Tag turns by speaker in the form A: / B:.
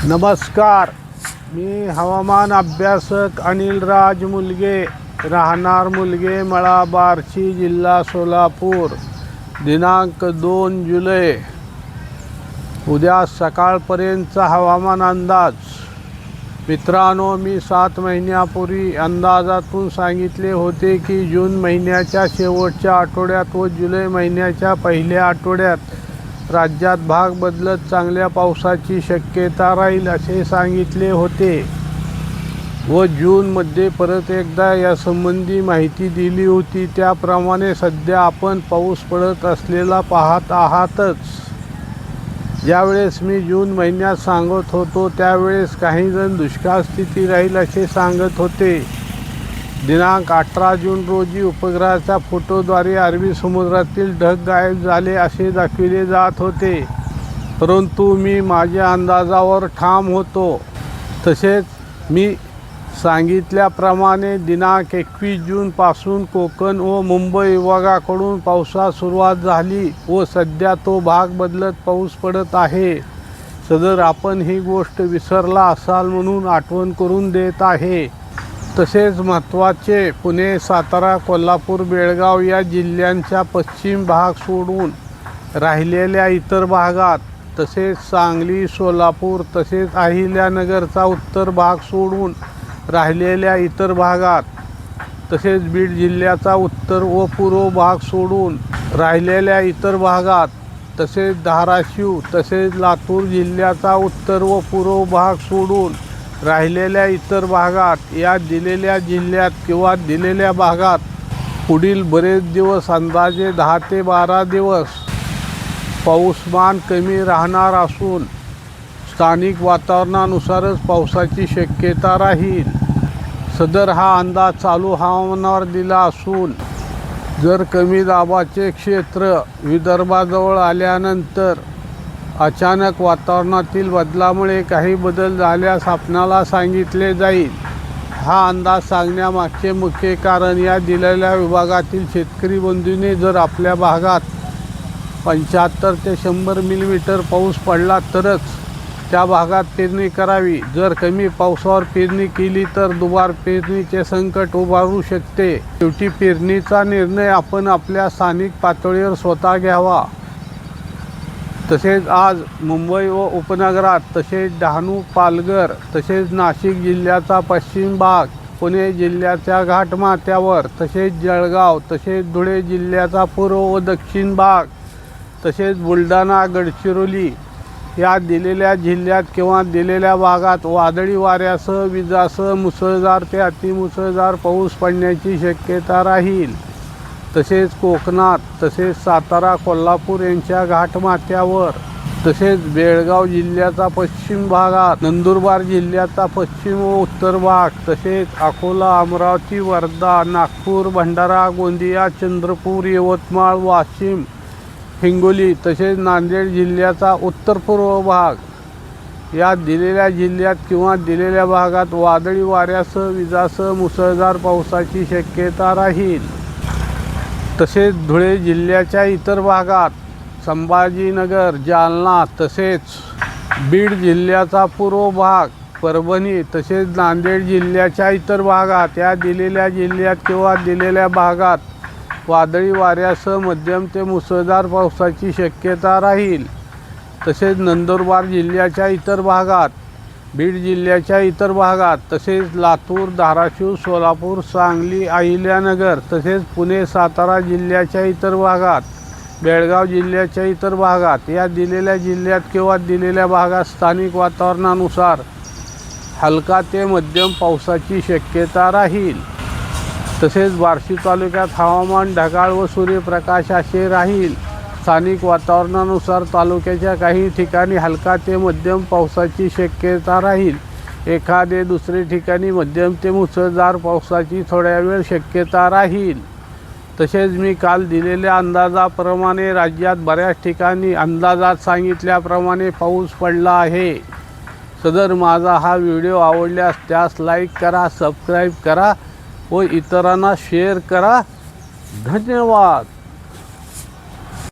A: नमस्कार, मी हवामान अभ्यासक अनिलराज मुलगे, राहणार मुलगे मळा, बार्शी, जिल्हा सोलापूर. दिनांक 2 जुलै. उद्या सकाळपर्यंतचा हवामान अंदाज. मित्रांनो, मी 7 महिन्यापूर्वी अंदाजातून सांगितले होते की जून महिन्याच्या शेवटच्या आठवड्यात व जुलै महिन्याच्या पहिल्या आठवड्यात राज्यात भाग बदलत चांगल्या पावसाची शक्यता राहील असे सांगितले होते व जूनमध्ये परत एकदा यासंबंधी माहिती दिली होती. त्याप्रमाणे सध्या आपण पाऊस पडत असलेला पाहत आहातच. ज्यावेळेस मी जून महिन्यात सांगत होतो त्यावेळेस काही जण दुष्काळ स्थिती राहील असे सांगत होते. दिनांक 18 जून रोजी उपग्रहाच्या फोटोद्वारे अरबी समुद्रातील ढग गायब झाले असे दाखविले जात होते, परंतु मी माझ्या अंदाजावर ठाम होतो. तसेच मी सांगितल्याप्रमाणे दिनांक 21 जूनपासून कोकण व मुंबई विभागाकडून पावसास सुरुवात झाली व सध्या तो भाग बदलत पाऊस पडत आहे. सदर आपण ही गोष्ट विसरला असाल म्हणून आठवण करून देत आहे. तसेच महत्त्वाचे, पुणे, सातारा, कोल्हापूर, बेळगाव या जिल्ह्यांचा पश्चिम भाग सोडून राहिलेल्या इतर भागात, तसेच सांगली, सोलापूर, तसेच अहिल्यानगरचा उत्तर भाग सोडून राहिलेल्या इतर भागात, तसेच बीड जिल्ह्याचा उत्तर व पूर्व भाग सोडून राहिलेल्या इतर भागात, तसेच धाराशिव तसेच लातूर जिल्ह्याचा उत्तर व पूर्व भाग सोडून राहिलेल्या इतर भागात, या दिलेल्या जिल्ह्यात किंवा दिलेल्या भागात पुढील बरेच दिवस, अंदाजे 10 ते 12 दिवस पाऊसमान कमी राहणार असून स्थानिक वातावरणानुसारच पावसाची शक्यता राहील. सदर हा अंदाज चालू हवामानावर दिला असून जर कमी दाबाचे क्षेत्र विदर्भाजवळ आल्यानंतर अचानक वातावरणातील बदलामुळे काही बदल झाल्यास आपणाला सांगितले जाईल. हा अंदाज सांगण्यामागचे मुख्य कारण, या दिलेल्या विभागातील शेतकरी बंधूंनी जर आपल्या भागात 75 ते 100 मिलीमीटर पाऊस पडला तरच त्या भागात पेरणी करावी. जर कमी पावसावर पेरणी केली तर दुबार पेरणीचे संकट उभारू शकते. शेवटी पेरणीचा निर्णय आपण आपल्या स्थानिक पातळीवर स्वतः घ्यावा. तसेच आज मुंबई व उपनगरात, तसेच डहाणू, पालघर, तसेच नाशिक जिल्ह्याचा पश्चिम भाग, पुणे जिल्ह्याच्या घाटमाथ्यावर, तसेच जळगाव, तसेच धुळे जिल्ह्याचा पूर्व व दक्षिण भाग, तसेच बुलढाणा, गडचिरोली या दिलेल्या जिल्ह्यात किंवा दिलेल्या भागात वादळी वाऱ्यासह, विजासह मुसळधार ते अतिमुसळधार पाऊस पडण्याची शक्यता राहील. तसेच कोकणात, तसेच सातारा, कोल्हापूर यांच्या घाटमाथ्यावर, तसेच बेळगाव जिल्ह्याचा पश्चिम भागात, नंदुरबार जिल्ह्याचा पश्चिम व उत्तर भाग, तसेच अकोला, अमरावती, वर्धा, नागपूर, भंडारा, गोंदिया, चंद्रपूर, यवतमाळ, वाशिम, हिंगोली, तसेच नांदेड जिल्ह्याचा उत्तर पूर्व भाग, या दिलेल्या जिल्ह्यात किंवा दिलेल्या भागात वादळी वाऱ्यासह, विजासह मुसळधार पावसाची शक्यता राहील. तसेच धुळे जिल्ह्याच्या इतर भागात, संभाजीनगर, जालना, तसेच बीड जिल्ह्याचा पूर्व भाग, परभणी, तसेच नांदेड जिल्ह्याच्या इतर भागात, या दिलेल्या जिल्ह्यात किंवा दिलेल्या भागात वादळी वाऱ्यासह मध्यम ते मुसळधार पावसाची शक्यता राहील. तसेच नंदुरबार जिल्ह्याच्या इतर भागात, बीड जिल्ह्याच्या इतर भागात, तसेच लातूर, धाराशिव, सोलापूर, सांगली, अहिल्यानगर, तसेच पुणे, सातारा जिल्ह्याच्या इतर भागात, बेळगाव जिल्ह्याच्या इतर भागात, या दिलेल्या जिल्ह्यात किंवा दिलेल्या भागात स्थानिक वातावरणानुसार हलका ते मध्यम पावसाची शक्यता राहील. तसेच बार्शी तालुक्यात हवामान ढगाळ व सूर्यप्रकाश असे राहील. स्थानिक वातावरणानुसार तालुक्याच्या काही ठिकाणी हलका ते मध्यम पावसाची शक्यता राहील. एखादे दुसरे ठिकाणी मध्यम ते मुसळधार पावसाची थोड्या वेळ शक्यता राहील. तसेच मी काल दिलेल्या अंदाजाप्रमाणे राज्यात बऱ्याच ठिकाणी अंदाजात सांगितल्याप्रमाणे पाऊस पडला आहे. सदर माझा हा व्हिडिओ आवडल्यास त्यास लाईक करा, सबस्क्राईब करा व इतरांना शेअर करा. धन्यवाद.